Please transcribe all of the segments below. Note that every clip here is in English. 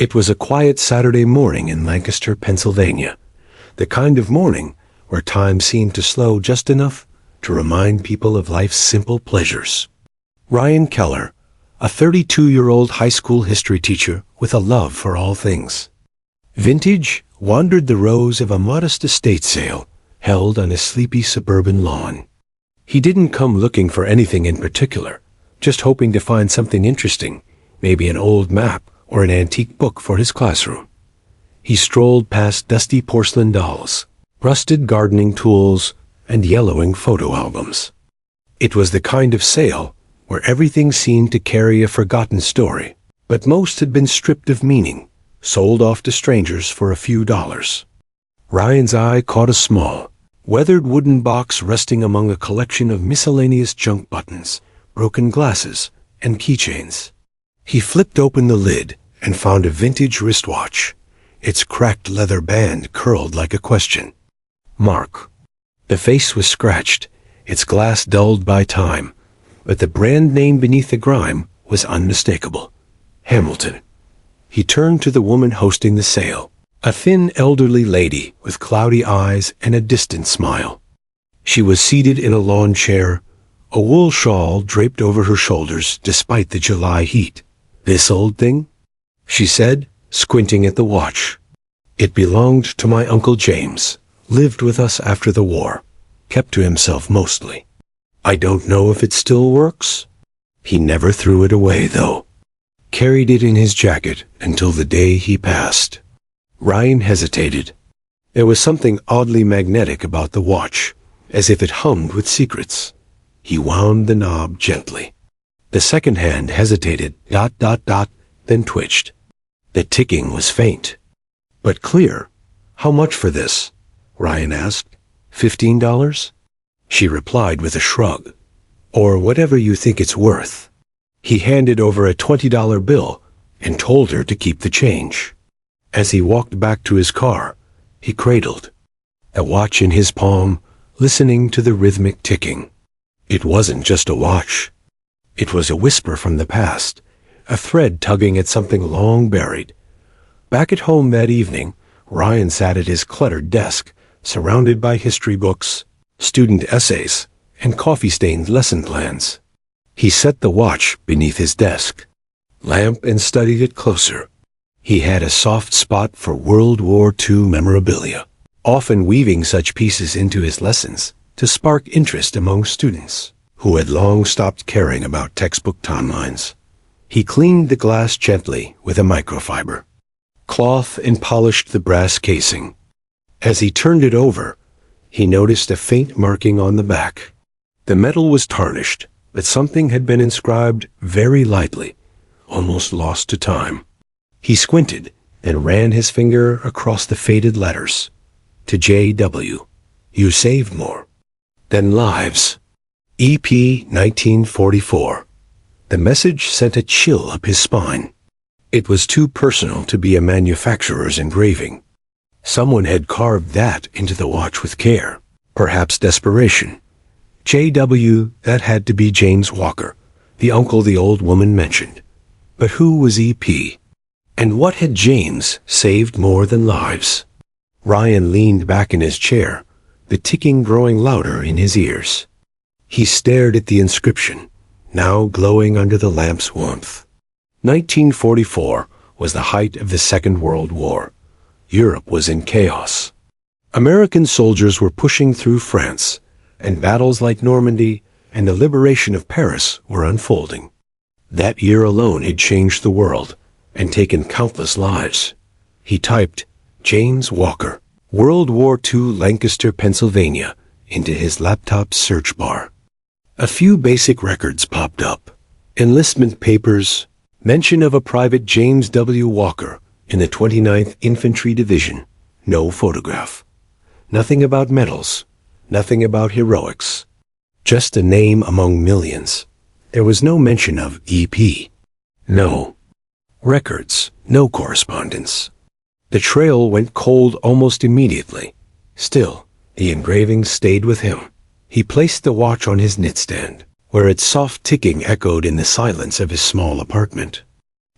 It was a quiet Saturday morning in Lancaster, Pennsylvania, the kind of morning where time seemed to slow just enough to remind people of life's simple pleasures. Ryan Keller, a 32-year-old high school history teacher with a love for all things vintage, wandered the rows of a modest estate sale held on a sleepy suburban lawn. He didn't come looking for anything in particular, just hoping to find something interesting, maybe an old map or an antique book for his classroom. He strolled past dusty porcelain dolls, rusted gardening tools, and yellowing photo albums. It was the kind of sale where everything seemed to carry a forgotten story, but most had been stripped of meaning, sold off to strangers for a few dollars. Ryan's eye caught a small, weathered wooden box resting among a collection of miscellaneous junk buttons, broken glasses, and keychains. He flipped open the lid and found a vintage wristwatch, its cracked leather band curled like a question mark. The face was scratched, its glass dulled by time, but the brand name beneath the grime was unmistakable. Hamilton. He turned to the woman hosting the sale, a thin elderly lady with cloudy eyes and a distant smile. She was seated in a lawn chair, a wool shawl draped over her shoulders despite the July heat. "This old thing?" she said, squinting at the watch. "It belonged to my Uncle James, lived with us after the war, kept to himself mostly. I don't know if it still works. He never threw it away, though. Carried it in his jacket until the day he passed." Ryan hesitated. There was something oddly magnetic about the watch, as if it hummed with secrets. He wound the knob gently. The second hand hesitated, then twitched. The ticking was faint, but clear. "How much for this?" Ryan asked. $15? She replied with a shrug. "Or whatever you think it's worth." He handed over a $20 bill and told her to keep the change. As he walked back to his car, he cradled a watch in his palm, listening to the rhythmic ticking. It wasn't just a watch. It was a whisper from the past, a thread tugging at something long buried. Back at home that evening, Ryan sat at his cluttered desk, surrounded by history books, student essays, and coffee-stained lesson plans. He set the watch beneath his desk lamp and studied it closer. He had a soft spot for World War II memorabilia, often weaving such pieces into his lessons to spark interest among students who had long stopped caring about textbook timelines. He cleaned the glass gently with a microfiber cloth and polished the brass casing. As he turned it over, he noticed a faint marking on the back. The metal was tarnished, but something had been inscribed very lightly, almost lost to time. He squinted and ran his finger across the faded letters. To J.W. You saved more than lives. EP 1944. The message sent a chill up his spine. It was too personal to be a manufacturer's engraving. Someone had carved that into the watch with care, perhaps desperation. J.W., that had to be James Walker, the uncle the old woman mentioned. But who was E.P.? And what had James saved more than lives? Ryan leaned back in his chair, the ticking growing louder in his ears. He stared at the inscription, now glowing under the lamp's warmth. 1944 was the height of the Second World War. Europe was in chaos. American soldiers were pushing through France, and battles like Normandy and the liberation of Paris were unfolding. That year alone had changed the world and taken countless lives. He typed, James Walker, World War II, Lancaster, Pennsylvania, into his laptop's search bar. A few basic records popped up. Enlistment papers, mention of a Private James W. Walker in the 29th Infantry Division. No photograph. Nothing about medals. Nothing about heroics. Just a name among millions. There was no mention of EP. No records, no correspondence. The trail went cold almost immediately. Still, the engraving stayed with him. He placed the watch on his nightstand, where its soft ticking echoed in the silence of his small apartment.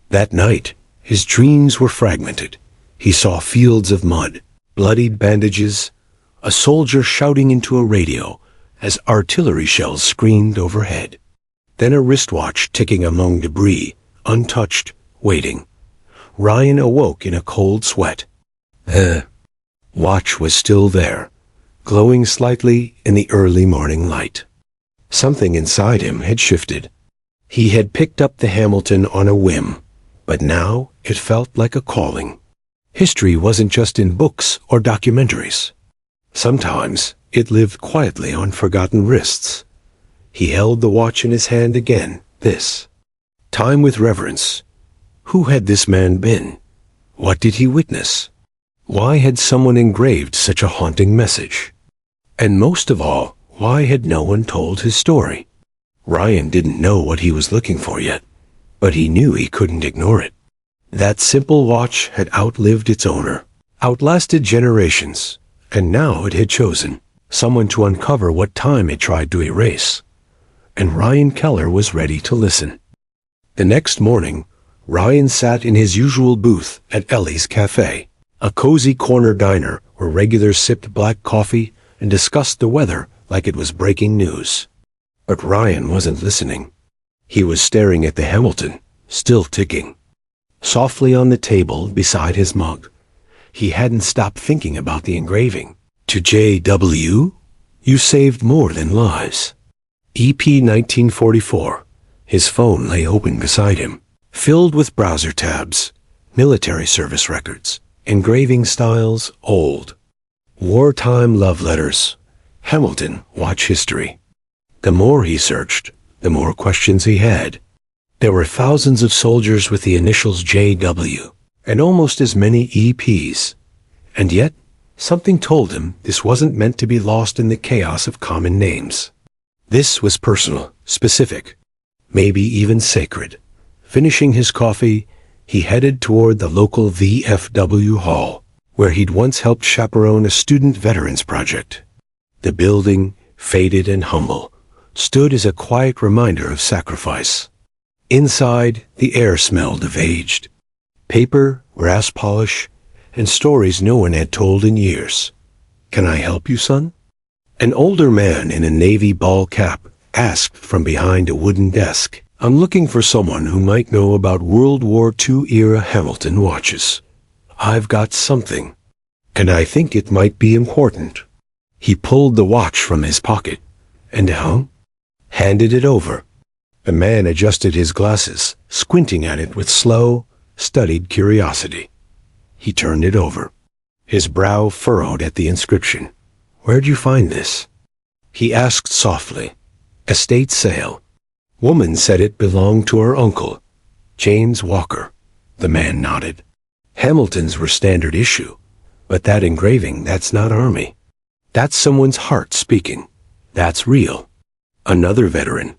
That night, His dreams were fragmented. He saw fields of mud, bloodied bandages, a soldier shouting into a radio as artillery shells screamed overhead. Then a wristwatch ticking among debris, untouched, waiting. Ryan awoke in a cold sweat. The watch was still there, glowing slightly in the early morning light. Something inside him had shifted. He had picked up the Hamilton on a whim, but now it felt like a calling. History wasn't just in books or documentaries. Sometimes it lived quietly on forgotten wrists. He held the watch in his hand again, this time with reverence. Who had this man been? What did he witness? Why had someone engraved such a haunting message? And most of all, why had no one told his story? Ryan didn't know what he was looking for yet, but he knew he couldn't ignore it. That simple watch had outlived its owner, outlasted generations, and now it had chosen someone to uncover what time had tried to erase. And Ryan Keller was ready to listen. The next morning, Ryan sat in his usual booth at Ellie's Cafe, a cozy corner diner where regulars sipped black coffee and discussed the weather like it was breaking news. But Ryan wasn't listening. He was staring at the Hamilton, still ticking. Softly on the table beside his mug, he hadn't stopped thinking about the engraving. To J.W., you saved more than lives. EP 1944. His phone lay open beside him, filled with browser tabs, military service records, engraving styles old. Wartime love letters. Hamilton watch history. The more he searched, the more questions he had. There were thousands of soldiers with the initials JW, and almost as many EPs. And yet, something told him this wasn't meant to be lost in the chaos of common names. This was personal, specific, maybe even sacred. Finishing his coffee, he headed toward the local VFW hall, where he'd once helped chaperone a student veterans project. The building, faded and humble, stood as a quiet reminder of sacrifice. Inside, the air smelled of aged paper, brass polish, and stories no one had told in years. "Can I help you, son?" An older man in a navy ball cap asked from behind a wooden desk. "I'm looking for someone who might know about World War II-era Hamilton watches. I've got something, and I think it might be important." He pulled the watch from his pocket and handed it over. The man adjusted his glasses, squinting at it with slow, studied curiosity. He turned it over, his brow furrowed at the inscription. "Where'd you find this?" He asked softly. "Estate sale." Woman said it belonged to her uncle, James Walker. The man nodded. Hamiltons were standard issue, but that engraving, that's not army. That's someone's heart speaking. That's real. Another veteran,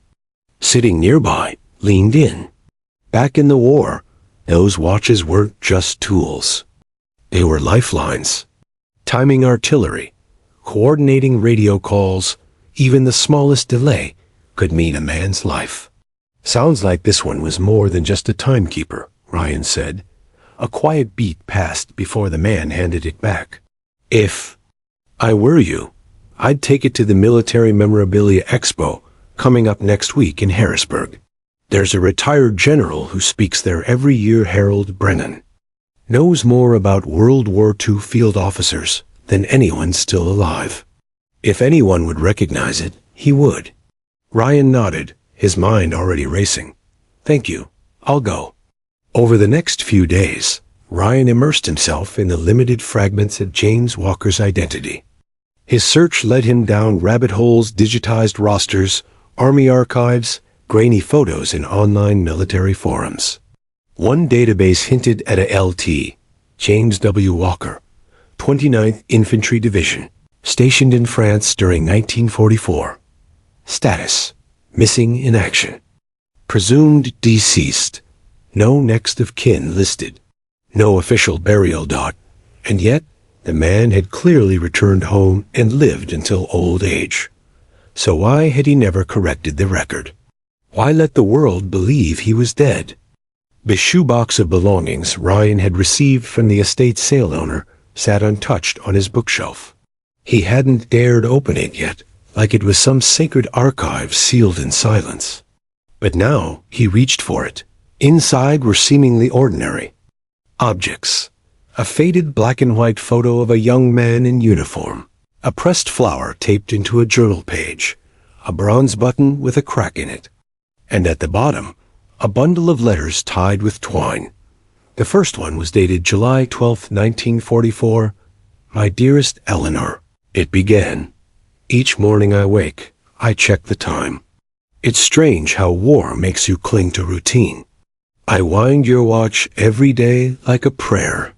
sitting nearby, leaned in. Back in the war, those watches weren't just tools. They were lifelines. Timing artillery, coordinating radio calls, even the smallest delay could mean a man's life. "Sounds like this one was more than just a timekeeper," Ryan said. A quiet beat passed before the man handed it back. "If I were you, I'd take it to the Military Memorabilia Expo coming up next week in Harrisburg. There's a retired general who speaks there every year, Harold Brennan. Knows more about World War II field officers than anyone still alive. If anyone would recognize it, he would." Ryan nodded, his mind already racing. "Thank you. I'll go." Over the next few days, Ryan immersed himself in the limited fragments of James Walker's identity. His search led him down rabbit holes, digitized rosters, army archives, grainy photos in online military forums. One database hinted at a LT, James W. Walker, 29th Infantry Division, stationed in France during 1944. Status: missing in action. Presumed deceased. No next of kin listed. No official burial dot. And yet, the man had clearly returned home and lived until old age. So why had he never corrected the record? Why let the world believe he was dead? The shoebox of belongings Ryan had received from the estate sale owner sat untouched on his bookshelf. He hadn't dared open it yet, like it was some sacred archive sealed in silence. But now he reached for it. Inside were seemingly ordinary objects. A faded black and white photo of a young man in uniform, a pressed flower taped into a journal page, a bronze button with a crack in it, and at the bottom, a bundle of letters tied with twine. The first one was dated July 12, 1944. My dearest Eleanor, it began. Each morning I wake, I check the time. It's strange how war makes you cling to routine. I wind your watch every day like a prayer.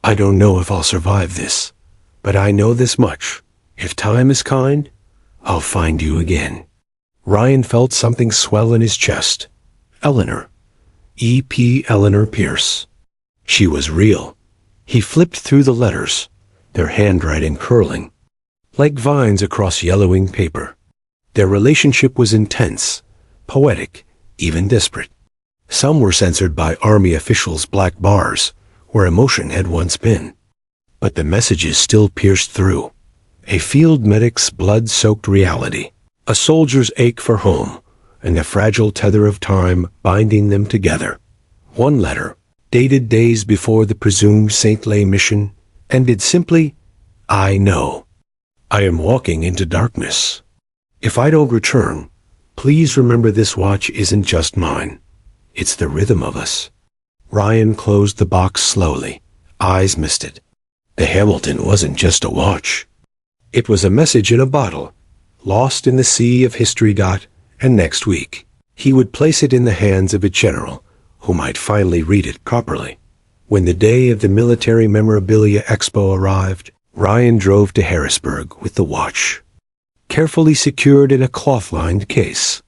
I don't know if I'll survive this, but I know this much. If time is kind, I'll find you again. Ryan felt something swell in his chest. Eleanor. E.P. Eleanor Pierce. She was real. He flipped through the letters, their handwriting curling, like vines across yellowing paper. Their relationship was intense, poetic, even desperate. Some were censored by army officials' black bars, where emotion had once been. But the messages still pierced through. A field medic's blood-soaked reality, a soldier's ache for home, and the fragile tether of time binding them together. One letter, dated days before the presumed St. Lay mission, ended simply, I know. I am walking into darkness. If I don't return, please remember this watch isn't just mine. It's the rhythm of us. Ryan closed the box slowly, eyes misted. The Hamilton wasn't just a watch. It was a message in a bottle, lost in the sea of history. And next week, he would place it in the hands of a general who might finally read it properly. When the day of the Military Memorabilia Expo arrived, Ryan drove to Harrisburg with the watch, carefully secured in a cloth-lined case.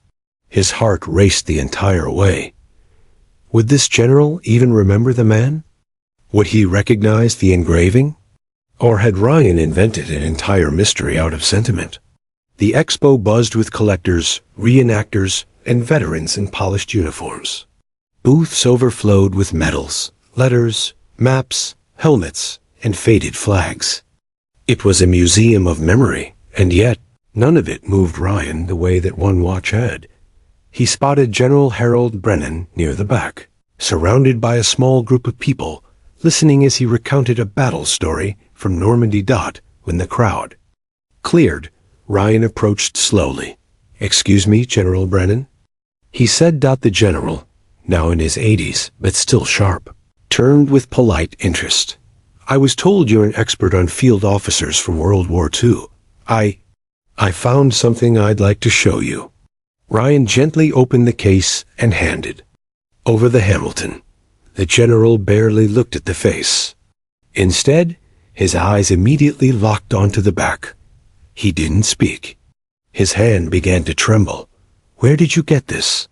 His heart raced the entire way. Would this general even remember the man? Would he recognize the engraving? Or had Ryan invented an entire mystery out of sentiment? The expo buzzed with collectors, reenactors, and veterans in polished uniforms. Booths overflowed with medals, letters, maps, helmets, and faded flags. It was a museum of memory, and yet none of it moved Ryan the way that one watch had. He spotted General Harold Brennan near the back, surrounded by a small group of people, listening as he recounted a battle story from Normandy. When the crowd cleared, Ryan approached slowly. Excuse me, General Brennan? He said. The general, now in his 80s, but still sharp, turned with polite interest. I was told you're an expert on field officers from World War II. I found something I'd like to show you. Ryan gently opened the case and handed over the Hamilton. The general barely looked at the face. Instead, his eyes immediately locked onto the back. He didn't speak. His hand began to tremble. Where did you get this?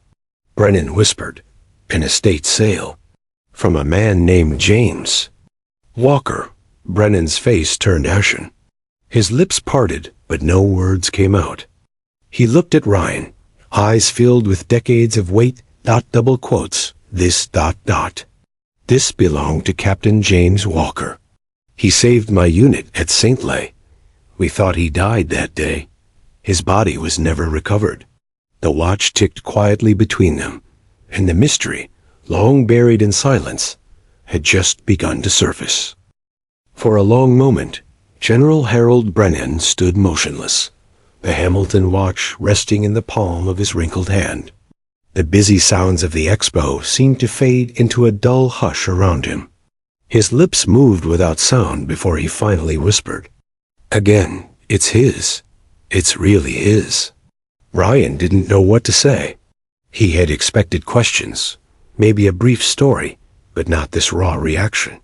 Brennan whispered. An estate sale. From a man named James Walker. Brennan's face turned ashen. His lips parted, but no words came out. He looked at Ryan, eyes filled with decades of weight. Double quotes. This. This belonged to Captain James Walker. He saved my unit at St. Lay. We thought he died that day. His body was never recovered. The watch ticked quietly between them, and the mystery, long buried in silence, had just begun to surface. For a long moment, General Harold Brennan stood motionless, the Hamilton watch resting in the palm of his wrinkled hand. The busy sounds of the expo seemed to fade into a dull hush around him. His lips moved without sound before he finally whispered, Again, it's his. It's really his. Ryan didn't know what to say. He had expected questions, maybe a brief story, but not this raw reaction.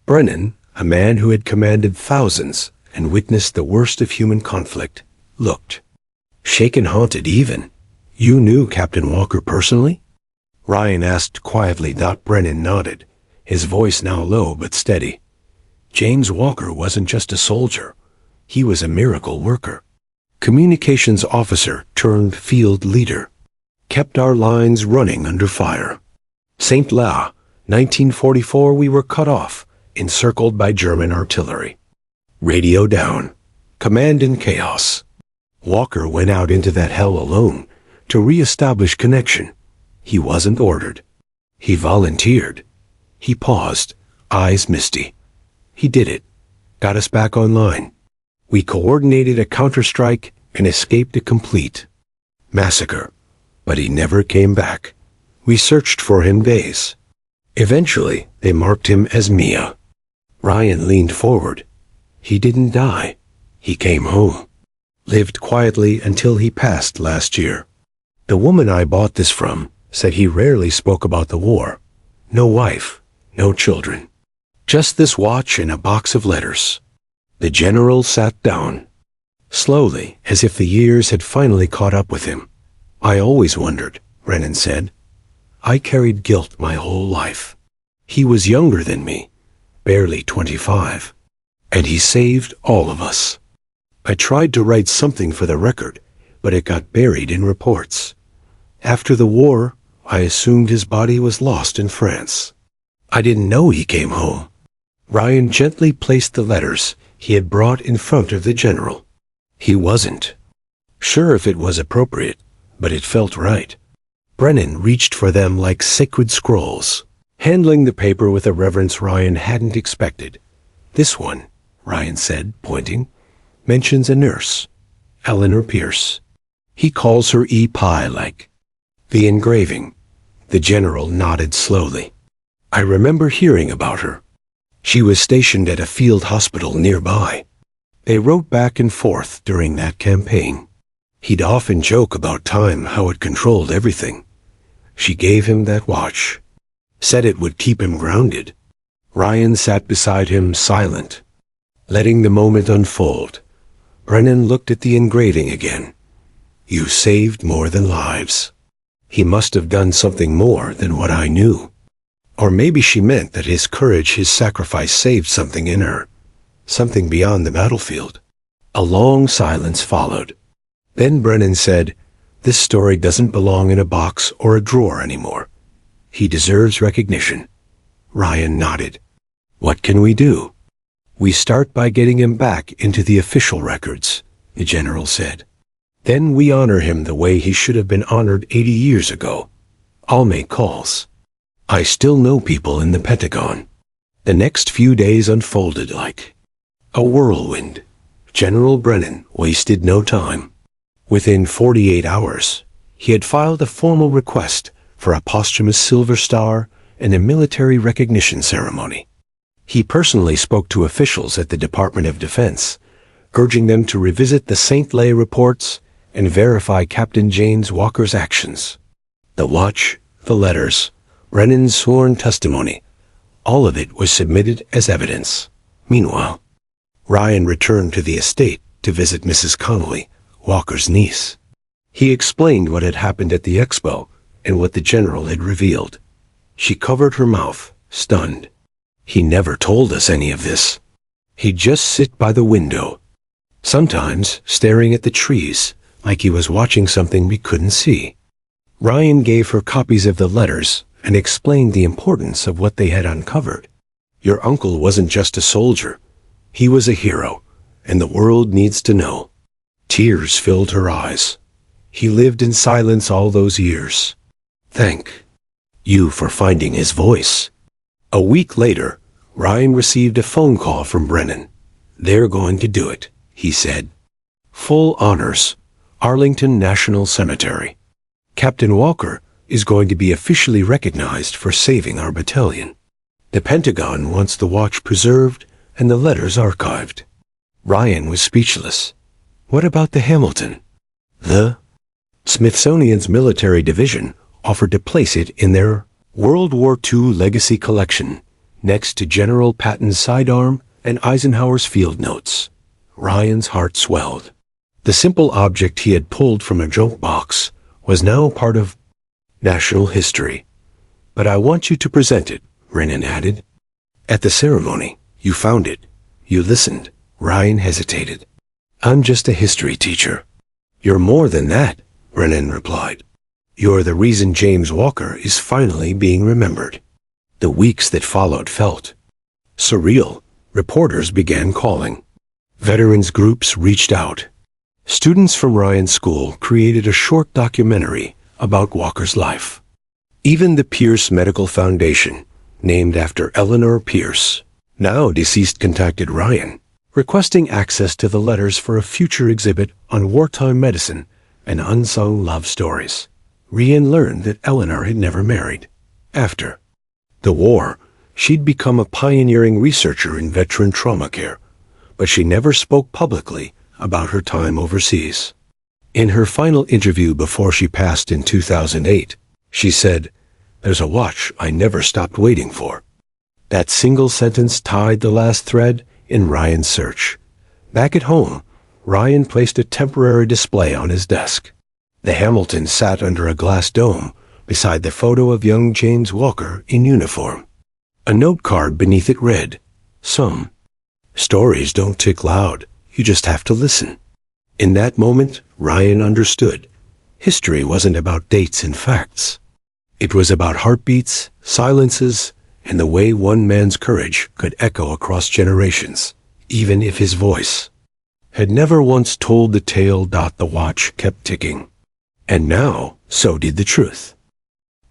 Brennan, a man who had commanded thousands and witnessed the worst of human conflict, looked shaken, haunted even. You knew Captain Walker personally? Ryan asked quietly. Brennan nodded, his voice now low but steady. James Walker wasn't just a soldier. He was a miracle worker. Communications officer turned field leader. Kept our lines running under fire. St. La, 1944, we were cut off, encircled by German artillery. Radio down. Command in chaos. Walker went out into that hell alone to re-establish connection. He wasn't ordered. He volunteered. He paused, eyes misty. He did it. Got us back online. We coordinated a counterstrike and escaped a complete massacre. But he never came back. We searched for him days. Eventually, they marked him as Mia. Ryan leaned forward. He didn't die. He came home. Lived quietly until he passed last year. The woman I bought this from said he rarely spoke about the war. No wife, no children. Just this watch and a box of letters. The general sat down. Slowly, as if the years had finally caught up with him. I always wondered, Brennan said. I carried guilt my whole life. He was younger than me, barely 25. And he saved all of us. I tried to write something for the record, but it got buried in reports. After the war, I assumed his body was lost in France. I didn't know he came home. Ryan gently placed the letters he had brought in front of the general. He wasn't sure if it was appropriate, but it felt right. Brennan reached for them like sacred scrolls, handling the paper with a reverence Ryan hadn't expected. This one, Ryan said, pointing, mentions a nurse, Eleanor Pierce. He calls her E. Pye like. The engraving. The general nodded slowly. I remember hearing about her. She was stationed at a field hospital nearby. They wrote back and forth during that campaign. He'd often joke about time, how it controlled everything. She gave him that watch. Said it would keep him grounded. Ryan sat beside him, silent, letting the moment unfold. Brennan looked at the engraving again. You saved more than lives. He must have done something more than what I knew. Or maybe she meant that his courage, his sacrifice saved something in her. Something beyond the battlefield. A long silence followed. Then Brennan said, this story doesn't belong in a box or a drawer anymore. He deserves recognition. Ryan nodded. What can we do? We start by getting him back into the official records, the general said. Then we honor him the way he should have been honored 80 years ago. I'll make calls. I still know people in the Pentagon. The next few days unfolded like a whirlwind. General Brennan wasted no time. Within 48 hours, he had filed a formal request for a posthumous Silver Star and a military recognition ceremony. He personally spoke to officials at the Department of Defense, urging them to revisit the St. Lay reports and verify Captain James Walker's actions. The watch, the letters, Brennan's sworn testimony, all of it was submitted as evidence. Meanwhile, Ryan returned to the estate to visit Mrs. Connolly, Walker's niece. He explained what had happened at the expo and what the general had revealed. She covered her mouth, stunned. He never told us any of this. He'd just sit by the window, sometimes staring at the trees like he was watching something we couldn't see. Ryan gave her copies of the letters and explained the importance of what they had uncovered. Your uncle wasn't just a soldier. He was a hero, and the world needs to know. Tears filled her eyes. He lived in silence all those years. Thank you for finding his voice. A week later, Ryan received a phone call from Brennan. They're going to do it, he said. Full honors, Arlington National Cemetery. Captain Walker is going to be officially recognized for saving our battalion. The Pentagon wants the watch preserved and the letters archived. Ryan was speechless. What about the Hamilton? The Smithsonian's military division offered to place it in their World War II legacy collection, next to General Patton's sidearm and Eisenhower's field notes. Ryan's heart swelled. The simple object he had pulled from a junk box was now part of national history. But I want you to present it, Brennan added. At the ceremony, you found it. You listened. Ryan hesitated. I'm just a history teacher. You're more than that, Brennan replied. You're the reason James Walker is finally being remembered." The weeks that followed felt surreal. Reporters began calling. Veterans groups reached out. Students from Ryan's school created a short documentary about Walker's life. Even the Pierce Medical Foundation, named after Eleanor Pierce, now deceased, contacted Ryan, requesting access to the letters for a future exhibit on wartime medicine and unsung love stories. Ryan learned that Eleanor had never married. After the war, she'd become a pioneering researcher in veteran trauma care, but she never spoke publicly about her time overseas. In her final interview before she passed in 2008, she said, "There's a watch I never stopped waiting for." That single sentence tied the last thread in Ryan's search. Back at home, Ryan placed a temporary display on his desk. The Hamilton sat under a glass dome beside the photo of young James Walker in uniform. A note card beneath it read, "Some stories don't tick loud, you just have to listen." In that moment, Ryan understood. History wasn't about dates and facts. It was about heartbeats, silences, and the way one man's courage could echo across generations, even if his voice had never once told the tale. The watch kept ticking. And now, so did the truth.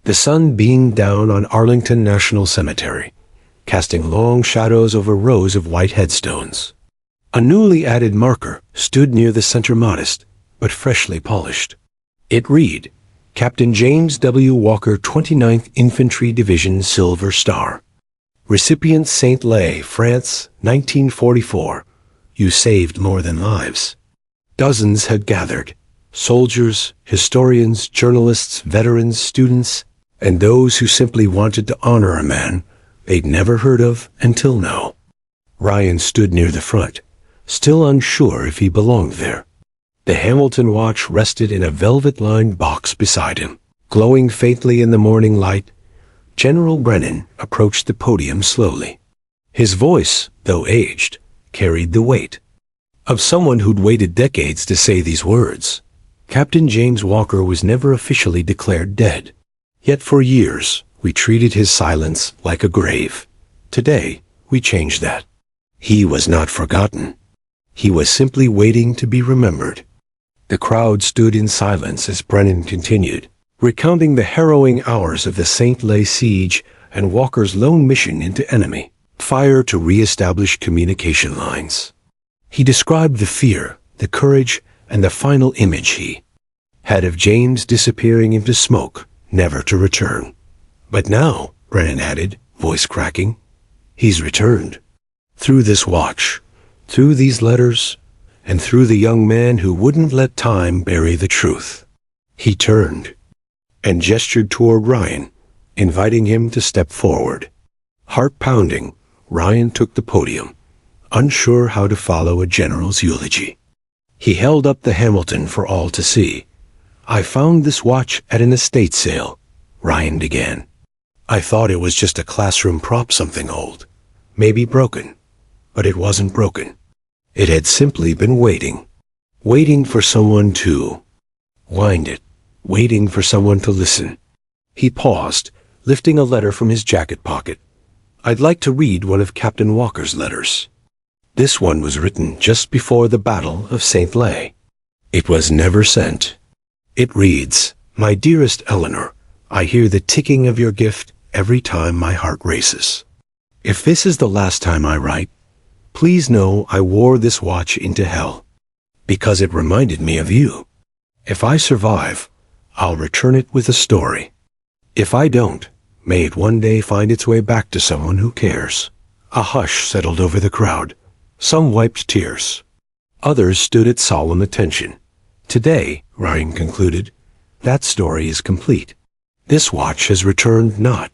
The sun beamed down on Arlington National Cemetery, casting long shadows over rows of white headstones. A newly added marker stood near the center, modest, but freshly polished. It read, "Captain James W. Walker, 29th Infantry Division, Silver Star. Recipient St. Lay, France, 1944. You saved more than lives." Dozens had gathered. Soldiers, historians, journalists, veterans, students, and those who simply wanted to honor a man they'd never heard of until now. Ryan stood near the front, still unsure if he belonged there. The Hamilton watch rested in a velvet-lined box beside him, glowing faintly in the morning light. General Brennan approached the podium slowly. His voice, though aged, carried the weight of someone who'd waited decades to say these words. Captain James Walker was never officially declared dead. Yet for years, we treated his silence like a grave. Today, we changed that. He was not forgotten. He was simply waiting to be remembered. The crowd stood in silence as Brennan continued, recounting the harrowing hours of the St. Lay siege and Walker's lone mission into enemy fire to re-establish communication lines. He described the fear, the courage, and the final image he had of James disappearing into smoke, never to return. "But now," Brennan added, voice cracking, "he's returned. Through this watch, through these letters, and through the young man who wouldn't let time bury the truth." He turned and gestured toward Ryan, inviting him to step forward. Heart pounding, Ryan took the podium, unsure how to follow a general's eulogy. He held up the Hamilton for all to see. "I found this watch at an estate sale," Ryan began. "I thought it was just a classroom prop, something old, maybe broken. But it wasn't broken. It had simply been waiting for someone to wind it, waiting for someone to listen." He paused, lifting a letter from his jacket pocket. "I'd like to read one of Captain Walker's letters. This one was written just before the Battle of St. Lay. It was never sent. It reads, 'My dearest Eleanor, I hear the ticking of your gift every time my heart races. If this is the last time I write, please know I wore this watch into hell, because it reminded me of you. If I survive, I'll return it with a story. If I don't, may it one day find its way back to someone who cares.'" A hush settled over the crowd. Some wiped tears. Others stood at solemn attention. "Today," Ryan concluded, "that story is complete. This watch has returned not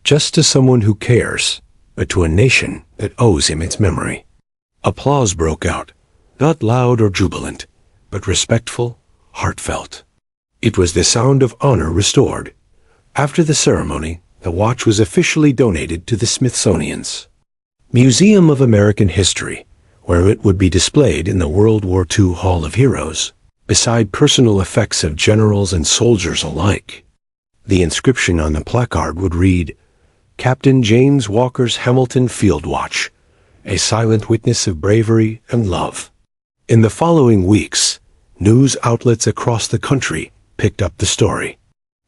just to someone who cares, but to a nation that owes him its memory." Applause broke out, not loud or jubilant, but respectful, heartfelt. It was the sound of honor restored. After the ceremony, the watch was officially donated to the Smithsonian's Museum of American History, where it would be displayed in the World War II Hall of Heroes. beside personal effects of generals and soldiers alike. The inscription on the placard would read, Captain James Walker's Hamilton Field Watch, a silent witness of bravery and love. In the following weeks, news outlets across the country picked up the story.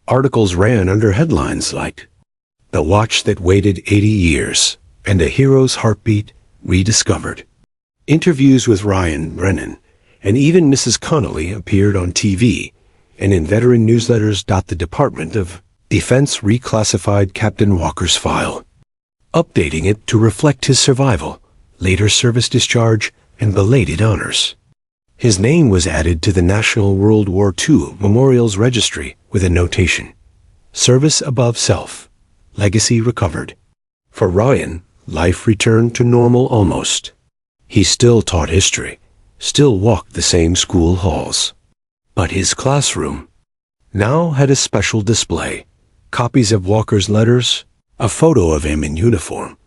Articles ran under headlines like, The Watch That Waited 80 Years and a Hero's Heartbeat Rediscovered. Interviews with Ryan Brennan and even Mrs. Connolly appeared on TV, and in veteran newsletters. The Department of Defense reclassified Captain Walker's file, updating it to reflect his survival, later service discharge, and belated honors. His name was added to the National World War II Memorials Registry with a notation, Service above self, legacy recovered. For Ryan, life returned to normal almost. He still taught history, still walked the same school halls. But his classroom now had a special display, copies of Walker's letters, a photo of him in uniform,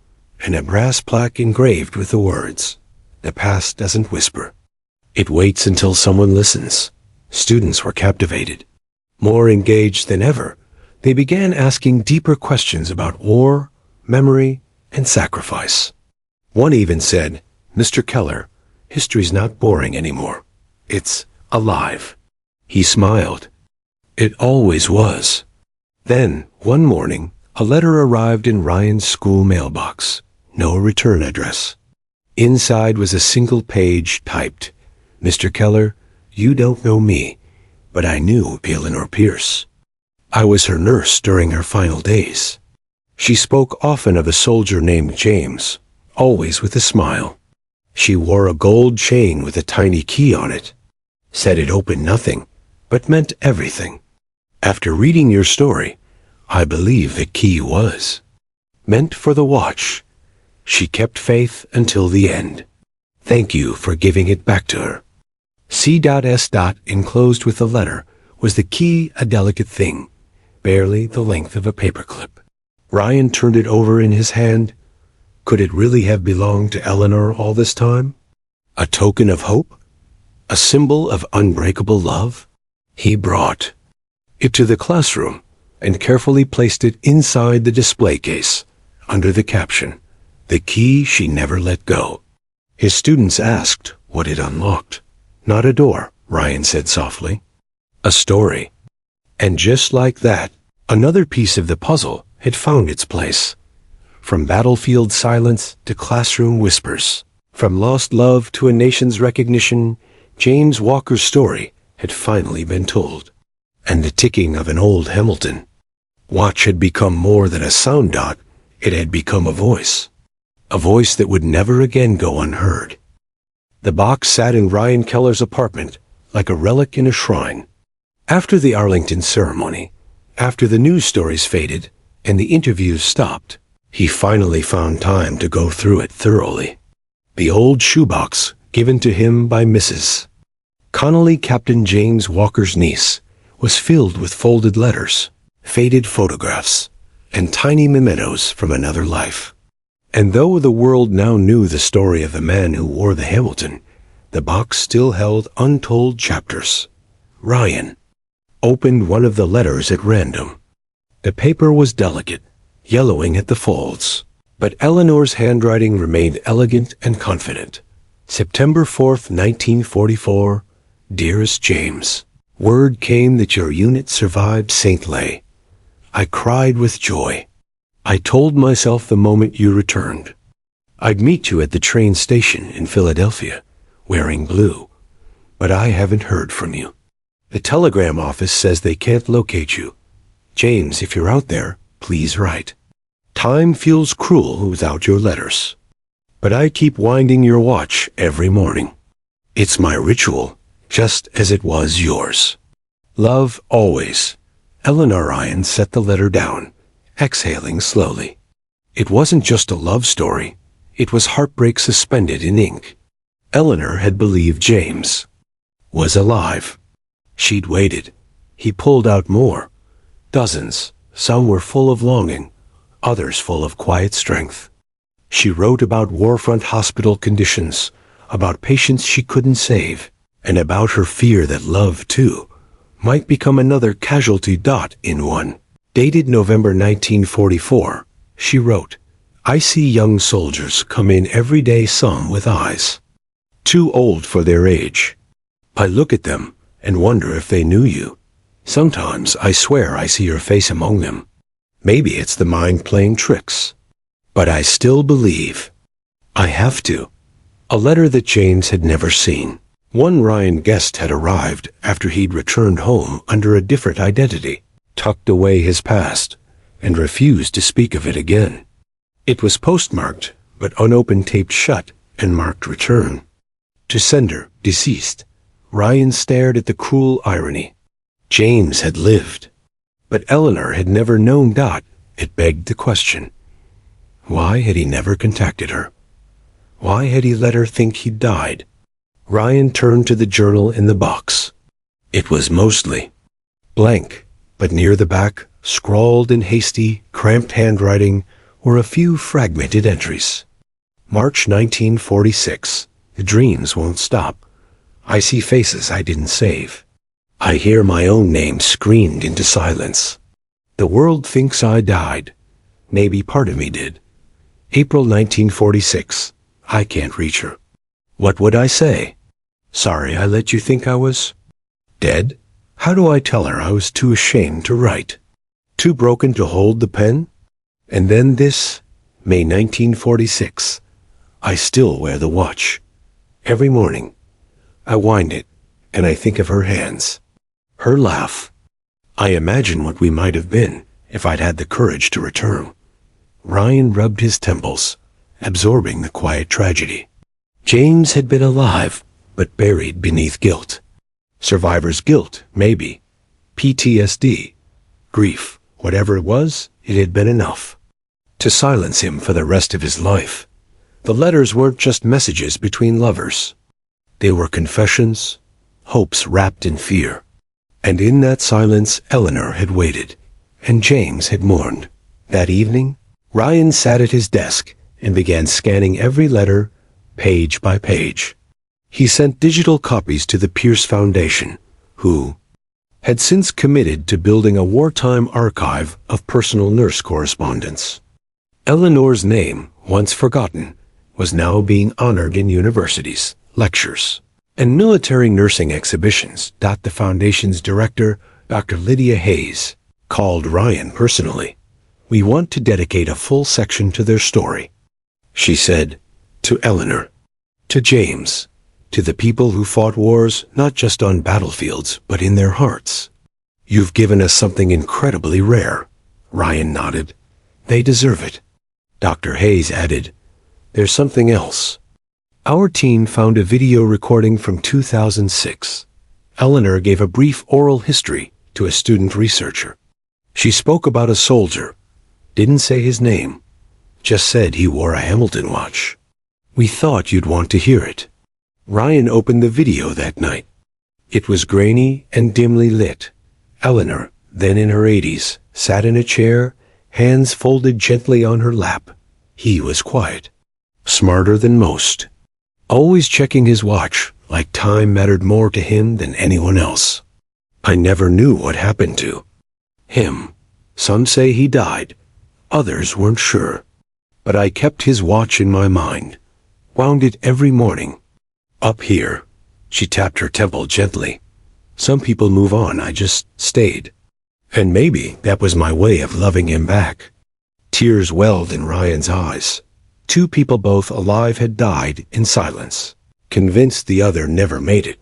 and a brass plaque engraved with the words, The past doesn't whisper. It waits until someone listens. Students were captivated. More engaged than ever, they began asking deeper questions about war, memory, and sacrifice. One even said, Mr. Keller, history's not boring anymore. It's alive. He smiled. It always was. Then, one morning, a letter arrived in Ryan's school mailbox. No return address. Inside was a single page typed, Mr. Keller, you don't know me, but I knew Eleanor Pierce. I was her nurse during her final days. She spoke often of a soldier named James, always with a smile. She wore a gold chain with a tiny key on it. Said it opened nothing, but meant everything. After reading your story, I believe the key was meant for the watch. She kept faith until the end. Thank you for giving it back to her. C.S. Enclosed with the letter was the key, a delicate thing, barely the length of a paperclip. Ryan turned it over in his hand. Could it really have belonged to Eleanor all this time? A token of hope? A symbol of unbreakable love? He brought it to the classroom and carefully placed it inside the display case, under the caption, The Key She Never Let Go. His students asked what it unlocked. Not a door, Ryan said softly. A story. And just like that, another piece of the puzzle had found its place. From battlefield silence to classroom whispers, from lost love to a nation's recognition, James Walker's story had finally been told. And the ticking of an old Hamilton watch had become more than a sound dot. It had become a voice that would never again go unheard. The box sat in Ryan Keller's apartment like a relic in a shrine. After the Arlington ceremony, after the news stories faded and the interviews stopped, he finally found time to go through it thoroughly. The old shoebox given to him by Mrs. Connolly, Captain James Walker's niece, was filled with folded letters, faded photographs, and tiny mementos from another life. And though the world now knew the story of the man who wore the Hamilton, the box still held untold chapters. Ryan opened one of the letters at random. The paper was delicate, yellowing at the folds, but Eleanor's handwriting remained elegant and confident. September 4th, 1944, Dearest James, word came that your unit survived St. Lay. I cried with joy. I told myself the moment you returned, I'd meet you at the train station in Philadelphia, wearing blue, but I haven't heard from you. The telegram office says they can't locate you. James, if you're out there, please write. Time feels cruel without your letters, but I keep winding your watch every morning. It's my ritual, just as it was yours. Love always. Eleanor. Ryan set the letter down, exhaling slowly. It wasn't just a love story. It was heartbreak suspended in ink. Eleanor had believed James was alive. She'd waited. He pulled out more. Dozens. Some were full of longing, others full of quiet strength. She wrote about warfront hospital conditions, about patients she couldn't save, and about her fear that love, too, might become another casualty dot in one. Dated November 1944, she wrote, "I see young soldiers come in every day, some with eyes too old for their age. I look at them and wonder if they knew you. Sometimes I swear I see your face among them. Maybe it's the mind playing tricks. But I still believe. I have to." A letter that James had never seen. One Ryan guest had arrived after he'd returned home under a different identity, tucked away his past, and refused to speak of it again. It was postmarked, but unopened, taped shut, and marked return. To sender, deceased. Ryan stared at the cruel irony. James had lived, but Eleanor had never known. It begged the question. Why had he never contacted her? Why had he let her think he'd died? Ryan turned to the journal in the box. It was mostly blank, but near the back, scrawled in hasty, cramped handwriting, were a few fragmented entries. March 1946. The dreams won't stop. I see faces I didn't save. I hear my own name screamed into silence. The world thinks I died. Maybe part of me did. April 1946. I can't reach her. What would I say? Sorry I let you think I was dead? How do I tell her I was too ashamed to write? Too broken to hold the pen? And then this, May 1946. I still wear the watch. Every morning, I wind it, and I think of her hands. Her laugh. I imagine what we might have been if I'd had the courage to return. Ryan rubbed his temples, absorbing the quiet tragedy. James had been alive, but buried beneath guilt. Survivor's guilt, maybe. PTSD. Grief. Whatever it was, it had been enough to silence him for the rest of his life. The letters weren't just messages between lovers. They were confessions, hopes wrapped in fear. And in that silence, Eleanor had waited, and James had mourned. That evening, Ryan sat at his desk and began scanning every letter, page by page. He sent digital copies to the Pierce Foundation, who had since committed to building a wartime archive of personal nurse correspondence. Eleanor's name, once forgotten, was now being honored in universities, lectures, and military nursing exhibitions. The foundation's director, Dr. Lydia Hayes, called Ryan personally. "We want to dedicate a full section to their story," she said, to Eleanor, to James, to the people who fought wars not just on battlefields but in their hearts. "You've given us something incredibly rare." Ryan nodded. "They deserve it." Dr. Hayes added, "There's something else." Our team found a video recording from 2006. Eleanor gave a brief oral history to a student researcher. She spoke about a soldier, didn't say his name, just said he wore a Hamilton watch. "We thought you'd want to hear it." Ryan opened the video that night. It was grainy and dimly lit. Eleanor, then in her 80s, sat in a chair, hands folded gently on her lap. He was quiet. Smarter than most. Always checking his watch, like time mattered more to him than anyone else. "I never knew what happened to him. Some say he died. Others weren't sure. But I kept his watch in my mind. Wound it every morning. Up here." She tapped her temple gently. "Some people move on. I just stayed. And maybe that was my way of loving him back." Tears welled in Ryan's eyes. Two people both alive had died in silence, convinced the other never made it.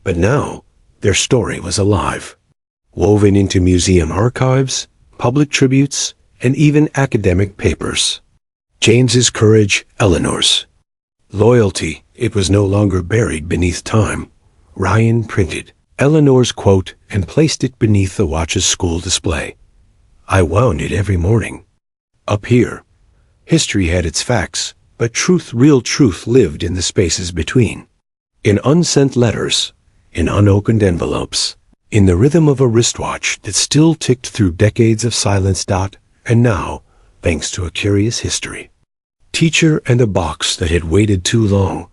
But now, their story was alive, woven into museum archives, public tributes, and even academic papers. James's courage, Eleanor's loyalty, it was no longer buried beneath time. Ryan printed Eleanor's quote and placed it beneath the watch's school display. "I wound it every morning. Up here." History had its facts, but truth, real truth, lived in the spaces between. In unsent letters, in unopened envelopes, in the rhythm of a wristwatch that still ticked through decades of silence. And now, thanks to a curious history teacher and a box that had waited too long,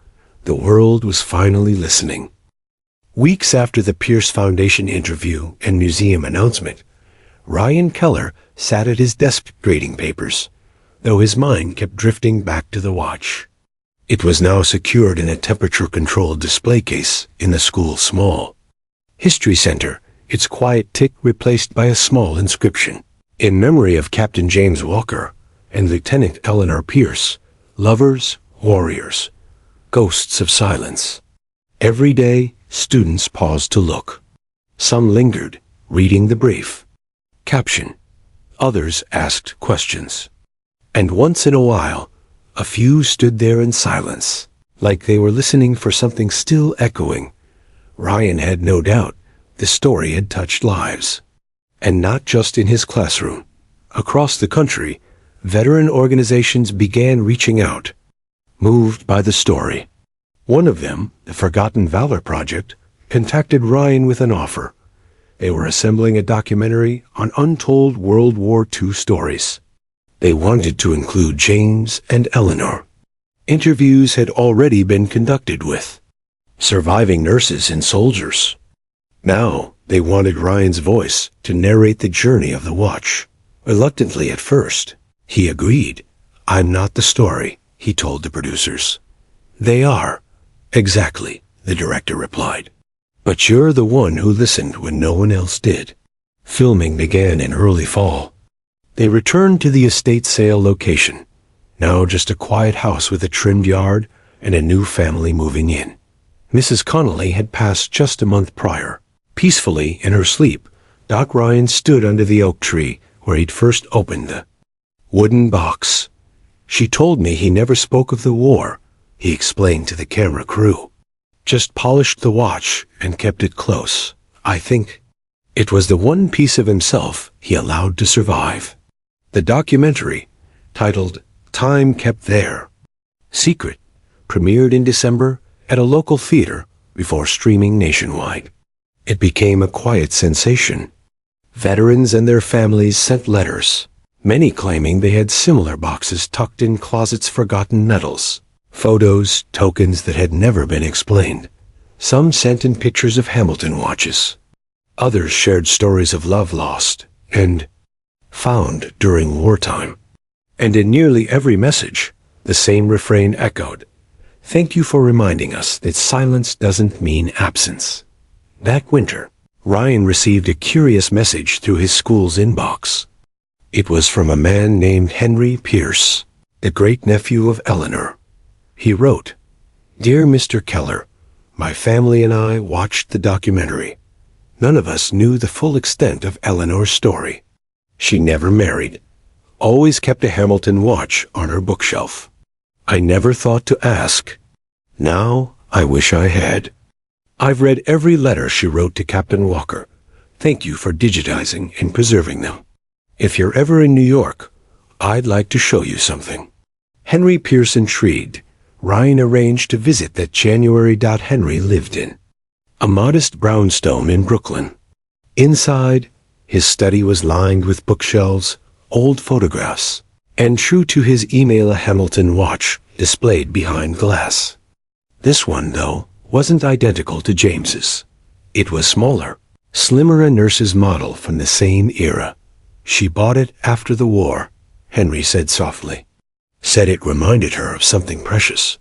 the world was finally listening. Weeks after the Pierce Foundation interview and museum announcement, Ryan Keller sat at his desk grading papers, though his mind kept drifting back to the watch. It was now secured in a temperature-controlled display case in the school's small history center, its quiet tick replaced by a small inscription. In memory of Captain James Walker and Lieutenant Eleanor Pierce, lovers, warriors, ghosts of silence. Every day, students paused to look. Some lingered, reading the brief caption. Others asked questions. And once in a while, a few stood there in silence, like they were listening for something still echoing. Ryan had no doubt the story had touched lives. And not just in his classroom. Across the country, veteran organizations began reaching out, moved by the story. One of them, the Forgotten Valor Project, contacted Ryan with an offer. They were assembling a documentary on untold World War II stories. They wanted to include James and Eleanor. Interviews had already been conducted with surviving nurses and soldiers. Now, they wanted Ryan's voice to narrate the journey of the watch. Reluctantly at first, he agreed. "I'm not the story," he told the producers. "They are." "Exactly," the director replied. "But you're the one who listened when no one else did." Filming began in early fall. They returned to the estate sale location, now just a quiet house with a trimmed yard and a new family moving in. Mrs. Connolly had passed just a month prior. Peacefully in her sleep, Doc Ryan stood under the oak tree where he'd first opened the wooden box. "She told me he never spoke of the war," he explained to the camera crew. "Just polished the watch and kept it close. I think it was the one piece of himself he allowed to survive." The documentary, titled Time Kept There, Secret, premiered in December at a local theater before streaming nationwide. It became a quiet sensation. Veterans and their families sent letters, many claiming they had similar boxes tucked in closets' forgotten medals, photos, tokens that had never been explained. Some sent in pictures of Hamilton watches. Others shared stories of love lost and found during wartime. And in nearly every message, the same refrain echoed. "Thank you for reminding us that silence doesn't mean absence." That winter, Ryan received a curious message through his school's inbox. It was from a man named Henry Pierce, the great-nephew of Eleanor. He wrote, "Dear Mr. Keller, my family and I watched the documentary. None of us knew the full extent of Eleanor's story. She never married, always kept a Hamilton watch on her bookshelf. I never thought to ask. Now I wish I had. I've read every letter she wrote to Captain Walker. Thank you for digitizing and preserving them. If you're ever in New York, I'd like to show you something." Henry Pierce intrigued, Ryan arranged to visit that January. Henry lived in a modest brownstone in Brooklyn. Inside, his study was lined with bookshelves, old photographs, and true to his email, a Hamilton watch displayed behind glass. This one, though, wasn't identical to James's. It was smaller, slimmer, a nurse's model from the same era. "She bought it after the war," Henry said softly. Said it reminded her of something precious.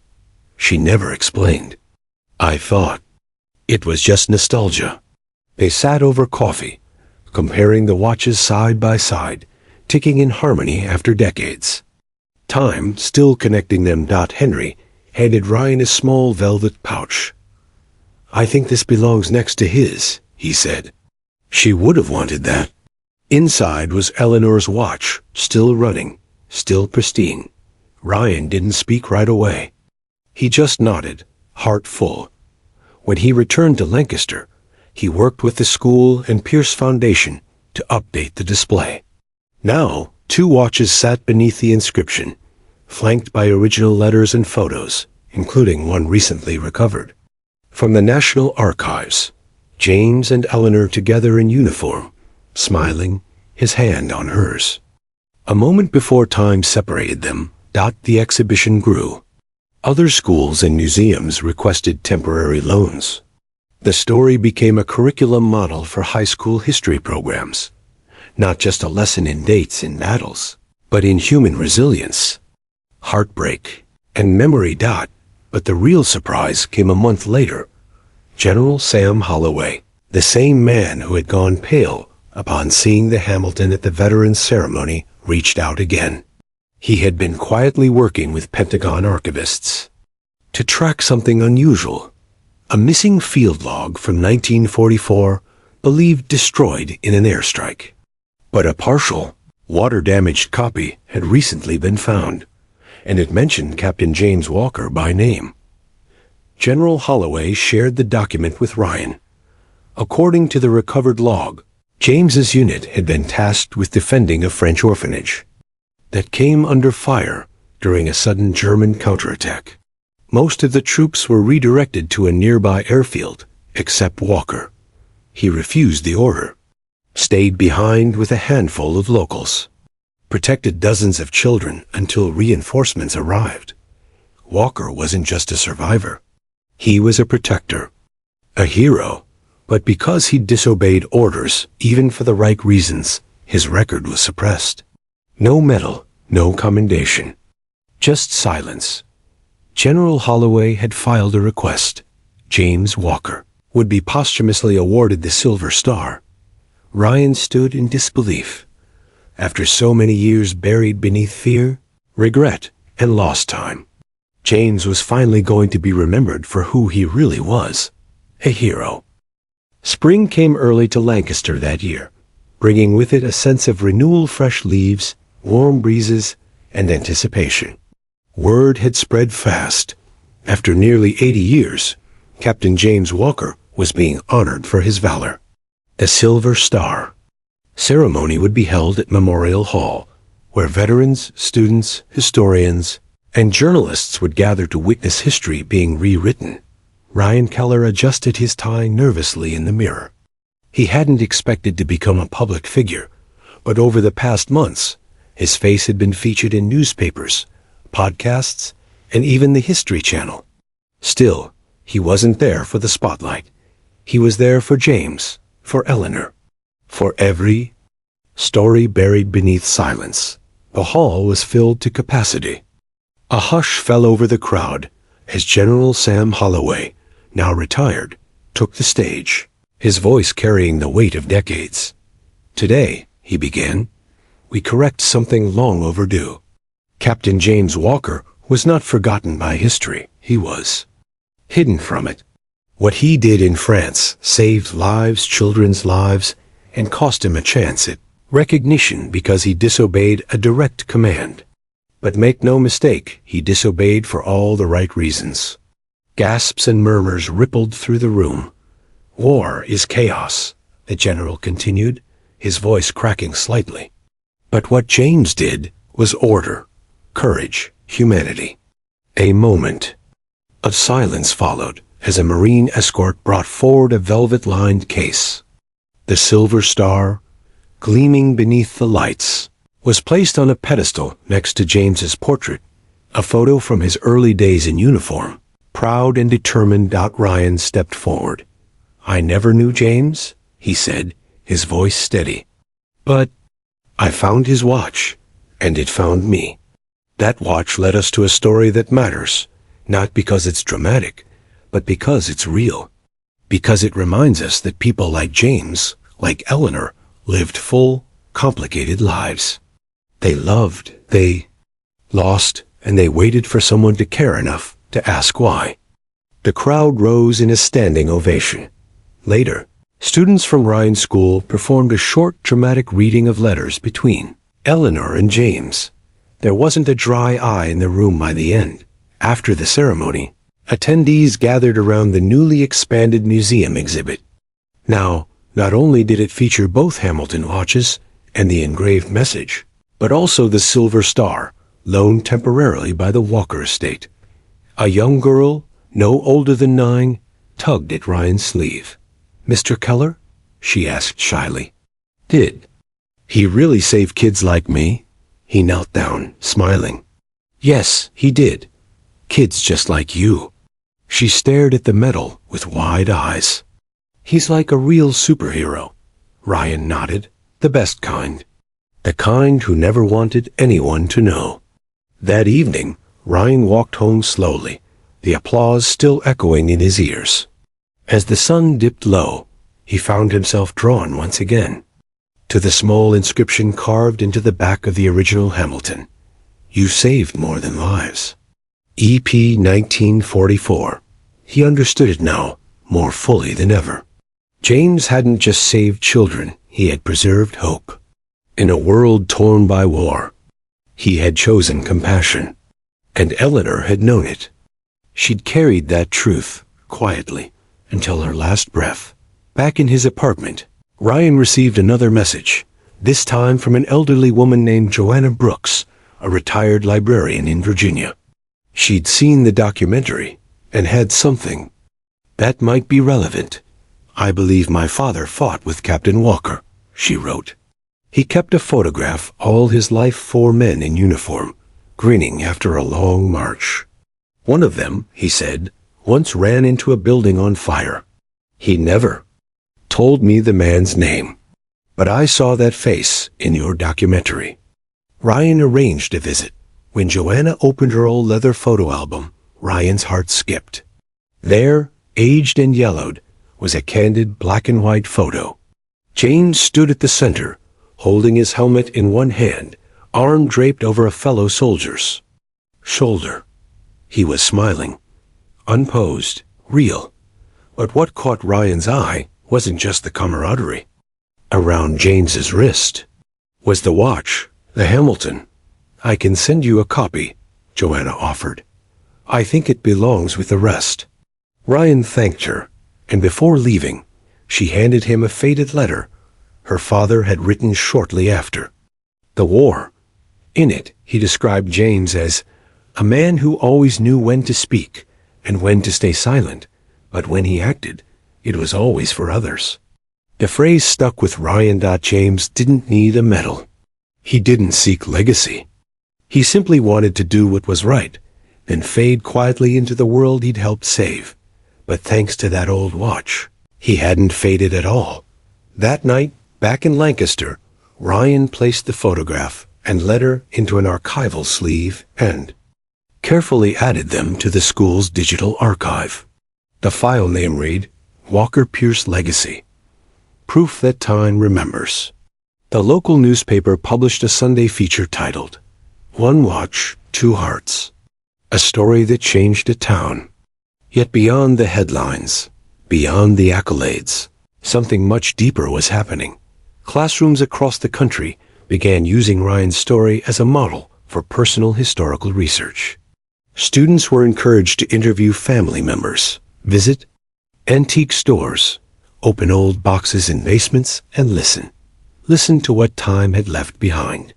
She never explained. "I thought it was just nostalgia." They sat over coffee, comparing the watches side by side, ticking in harmony after decades. Time still connecting them. Henry handed Ryan a small velvet pouch. "I think this belongs next to his," he said. She would have wanted that. Inside was Eleanor's watch, still running, still pristine. Ryan didn't speak right away. He just nodded, heart full. When he returned to Lancaster, he worked with the school and Pierce Foundation to update the display. Now, 2 watches sat beneath the inscription, flanked by original letters and photos, including one recently recovered. From the National Archives, James and Eleanor together in uniform, smiling, his hand on hers. A moment before time separated them, the exhibition grew. Other schools and museums requested temporary loans. The story became a curriculum model for high school history programs, not just a lesson in dates and battles, but in human resilience, heartbreak, and memory. But the real surprise came a month later. General Sam Holloway, the same man who had gone pale upon seeing the Hamilton at the Veterans Ceremony, reached out again. He had been quietly working with Pentagon archivists to track something unusual, a missing field log from 1944 believed destroyed in an airstrike. But a partial, water-damaged copy had recently been found, and it mentioned Captain James Walker by name. General Holloway shared the document with Ryan. According to the recovered log, James's unit had been tasked with defending a French orphanage that came under fire during a sudden German counterattack. Most of the troops were redirected to a nearby airfield, except Walker. He refused the order, stayed behind with a handful of locals, protected dozens of children until reinforcements arrived. Walker wasn't just a survivor. He was a protector, a hero. But because he disobeyed orders, even for the right reasons, his record was suppressed. No medal, no commendation, just silence. General Holloway had filed a request. James Walker would be posthumously awarded the Silver Star. Ryan stood in disbelief. After so many years buried beneath fear, regret, and lost time, James was finally going to be remembered for who he really was, a hero. Spring came early to Lancaster that year, bringing with it a sense of renewal, fresh leaves, warm breezes, and anticipation. Word had spread fast. After nearly 80 years, Captain James Walker was being honored for his valor. The Silver Star ceremony would be held at Memorial Hall, where veterans, students, historians, and journalists would gather to witness history being rewritten. Ryan Keller adjusted his tie nervously in the mirror. He hadn't expected to become a public figure, but over the past months, his face had been featured in newspapers, podcasts, and even the History Channel. Still, he wasn't there for the spotlight. He was there for James, for Eleanor, for every story buried beneath silence. The hall was filled to capacity. A hush fell over the crowd as General Sam Holloway, now retired, took the stage, his voice carrying the weight of decades. "Today," he began, "we correct something long overdue." Captain James Walker was not forgotten by history. He was hidden from it. What he did in France saved lives, children's lives, and cost him a chance at recognition because he disobeyed a direct command. But make no mistake, he disobeyed for all the right reasons. Gasps and murmurs rippled through the room. "War is chaos," the general continued, his voice cracking slightly. But what James did was order, courage, humanity. A moment of silence followed as a Marine escort brought forward a velvet-lined case. The Silver Star, gleaming beneath the lights, was placed on a pedestal next to James's portrait, a photo from his early days in uniform. Proud and determined, Ryan stepped forward. "I never knew James," he said, his voice steady. "But I found his watch, and it found me. That watch led us to a story that matters, not because it's dramatic, but because it's real. Because it reminds us that people like James, like Eleanor, lived full, complicated lives. They loved, they lost, and they waited for someone to care enough to ask why." The crowd rose in a standing ovation. Later, students from Ryan's school performed a short, dramatic reading of letters between Eleanor and James. There wasn't a dry eye in the room by the end. After the ceremony, attendees gathered around the newly expanded museum exhibit. Now, not only did it feature both Hamilton watches and the engraved message, but also the Silver Star, loaned temporarily by the Walker estate. A young girl, no older than 9, tugged at Ryan's sleeve. "Mr. Keller?" she asked shyly. "Did he really save kids like me?" He knelt down, smiling. "Yes, he did. Kids just like you." She stared at the medal with wide eyes. He's like a real superhero. Ryan nodded. The best kind. The kind who never wanted anyone to know. That evening, Ryan walked home slowly, the applause still echoing in his ears. As the sun dipped low, he found himself drawn once again to the small inscription carved into the back of the original Hamilton. You saved more than lives. EP 1944. He understood it now, more fully than ever. James hadn't just saved children, he had preserved hope. In a world torn by war, he had chosen compassion, and Eleanor had known it. She'd carried that truth, quietly, until her last breath. Back in his apartment, Ryan received another message, this time from an elderly woman named Joanna Brooks, a retired librarian in Virginia. She'd seen the documentary, and had something that might be relevant. I believe my father fought with Captain Walker, she wrote. He kept a photograph all his life, 4 men in uniform, grinning after a long march. One of them, he said, once ran into a building on fire. He never told me the man's name, but I saw that face in your documentary. Ryan arranged a visit. When Joanna opened her old leather photo album, Ryan's heart skipped. There, aged and yellowed, was a candid black and white photo. James stood at the center, holding his helmet in one hand, arm draped over a fellow soldier's shoulder. He was smiling, unposed, real. But what caught Ryan's eye wasn't just the camaraderie. Around James's wrist was the watch, the Hamilton. I can send you a copy, Joanna offered. I think it belongs with the rest. Ryan thanked her, and before leaving, she handed him a faded letter her father had written shortly after. The war. In it, he described James as a man who always knew when to speak and when to stay silent, but when he acted, it was always for others. The phrase stuck with Ryan. James didn't need a medal. He didn't seek legacy. He simply wanted to do what was right, then fade quietly into the world he'd helped save. But thanks to that old watch, he hadn't faded at all. That night, back in Lancaster, Ryan placed the photograph and letter into an archival sleeve and carefully added them to the school's digital archive. The file name read, Walker Pierce Legacy. Proof that time remembers. The local newspaper published a Sunday feature titled, One Watch, Two Hearts. A story that changed a town. Yet beyond the headlines, beyond the accolades, something much deeper was happening. Classrooms across the country began using Ryan's story as a model for personal historical research. Students were encouraged to interview family members, visit antique stores, open old boxes in basements, and listen. Listen to what time had left behind.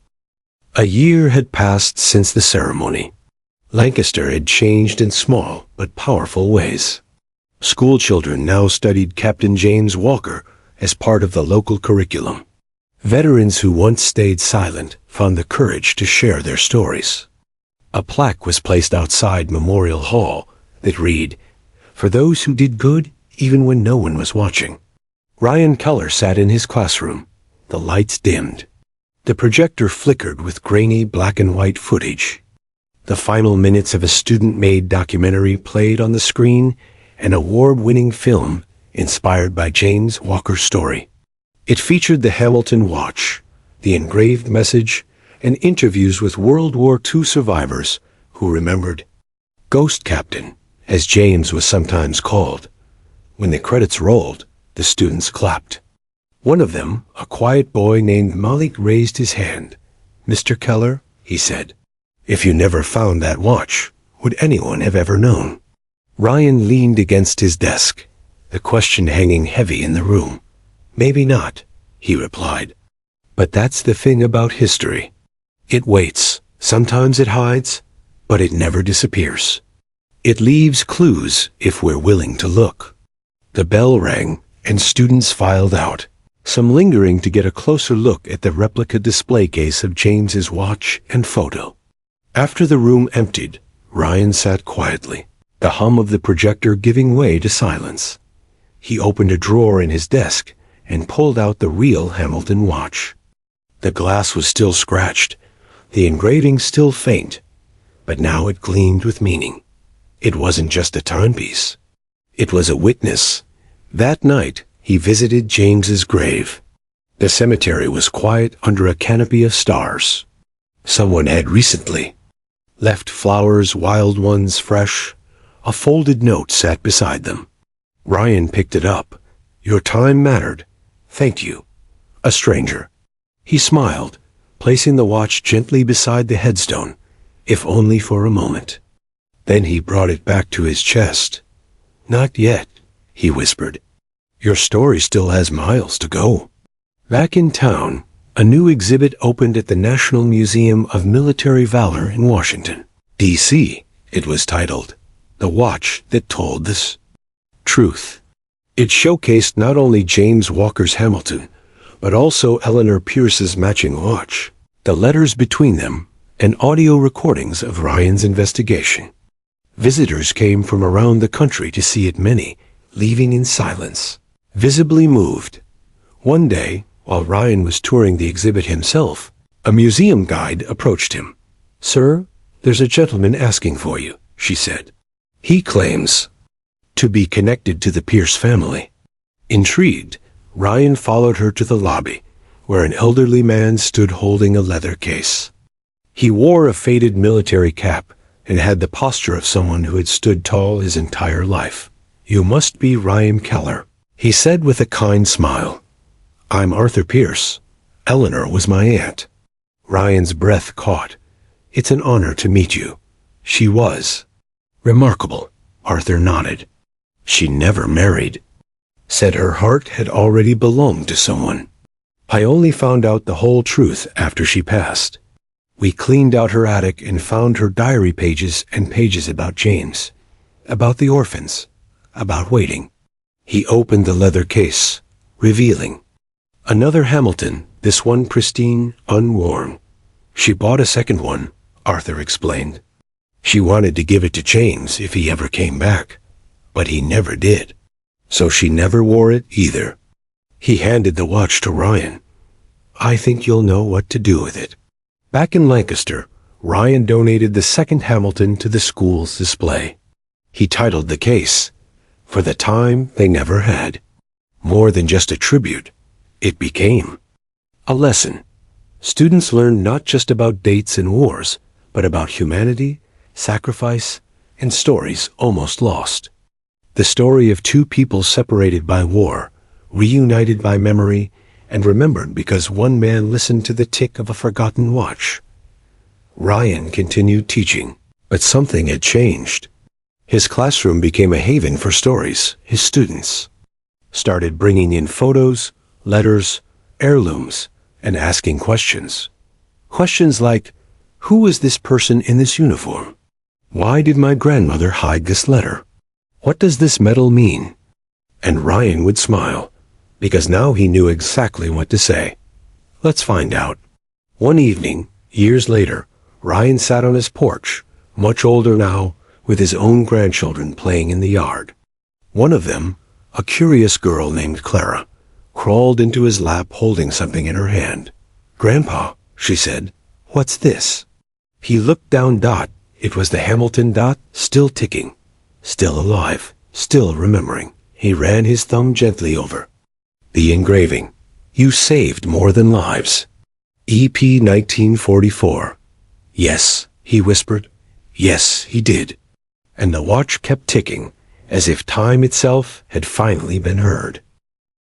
A year had passed since the ceremony. Lancaster had changed in small but powerful ways. School children now studied Captain James Walker as part of the local curriculum. Veterans who once stayed silent found the courage to share their stories. A plaque was placed outside Memorial Hall that read, For those who did good even when no one was watching. Ryan Keller sat in his classroom. The lights dimmed. The projector flickered with grainy black and white footage. The final minutes of a student-made documentary played on the screen, an award-winning film inspired by James Walker's story. It featured the Hamilton watch, the engraved message, and interviews with World War II survivors who remembered Ghost Captain, as James was sometimes called. When the credits rolled, the students clapped. One of them, a quiet boy named Malik, raised his hand. Mr. Keller, he said, if you never found that watch, would anyone have ever known? Ryan leaned against his desk, the question hanging heavy in the room. Maybe not, he replied. But that's the thing about history. It waits. Sometimes it hides, but it never disappears. It leaves clues if we're willing to look. The bell rang, and students filed out, some lingering to get a closer look at the replica display case of James's watch and photo. After the room emptied, Ryan sat quietly, the hum of the projector giving way to silence. He opened a drawer in his desk and pulled out the real Hamilton watch. The glass was still scratched, the engraving still faint, but now it gleamed with meaning. It wasn't just a timepiece. It was a witness. That night, he visited James's grave. The cemetery was quiet under a canopy of stars. Someone had recently left flowers, wild ones fresh. A folded note sat beside them. Ryan picked it up. "Your time mattered. Thank you." A stranger. He smiled, placing the watch gently beside the headstone, if only for a moment. Then he brought it back to his chest. "Not yet," he whispered. "Your story still has miles to go." Back in town, a new exhibit opened at the National Museum of Military Valor in Washington, D.C. It was titled, "The Watch That Told This Truth." It showcased not only James Walker's Hamilton, but also Eleanor Pierce's matching watch, the letters between them, and audio recordings of Ryan's investigation. Visitors came from around the country to see it, many leaving in silence, visibly moved. One day, while Ryan was touring the exhibit himself, a museum guide approached him. "Sir, there's a gentleman asking for you," she said. "He claims to be connected to the Pierce family." Intrigued, Ryan followed her to the lobby, where an elderly man stood holding a leather case. He wore a faded military cap and had the posture of someone who had stood tall his entire life. "You must be Ryan Keller," he said with a kind smile. "I'm Arthur Pierce. Eleanor was my aunt." Ryan's breath caught. "It's an honor to meet you." "She was." "Remarkable," Arthur nodded. "She never married. Said her heart had already belonged to someone. I only found out the whole truth after she passed. We cleaned out her attic and found her diary pages and pages about James, about the orphans, about waiting." He opened the leather case, revealing another Hamilton, this one pristine, unworn. "She bought a second one," Arthur explained. "She wanted to give it to James if he ever came back, but he never did. So she never wore it either." He handed the watch to Ryan. "I think you'll know what to do with it." Back in Lancaster, Ryan donated the second Hamilton to the school's display. He titled the case, "For the Time They Never Had." More than just a tribute, it became a lesson. Students learned not just about dates and wars, but about humanity, sacrifice, and stories almost lost. The story of two people separated by war, reunited by memory, and remembered because one man listened to the tick of a forgotten watch. Ryan continued teaching, but something had changed. His classroom became a haven for stories. His students started bringing in photos, letters, heirlooms, and asking questions. Questions like, "Who is this person in this uniform? Why did my grandmother hide this letter? What does this medal mean?" And Ryan would smile, because now he knew exactly what to say. "Let's find out." One evening, years later, Ryan sat on his porch, much older now, with his own grandchildren playing in the yard. One of them, a curious girl named Clara, crawled into his lap holding something in her hand. "Grandpa," she said, "what's this?" He looked down. It was the Hamilton dot, still ticking, still alive, still remembering. He ran his thumb gently over the engraving. "You saved more than lives. EP 1944. "Yes," he whispered. "Yes, he did." And the watch kept ticking, as if time itself had finally been heard.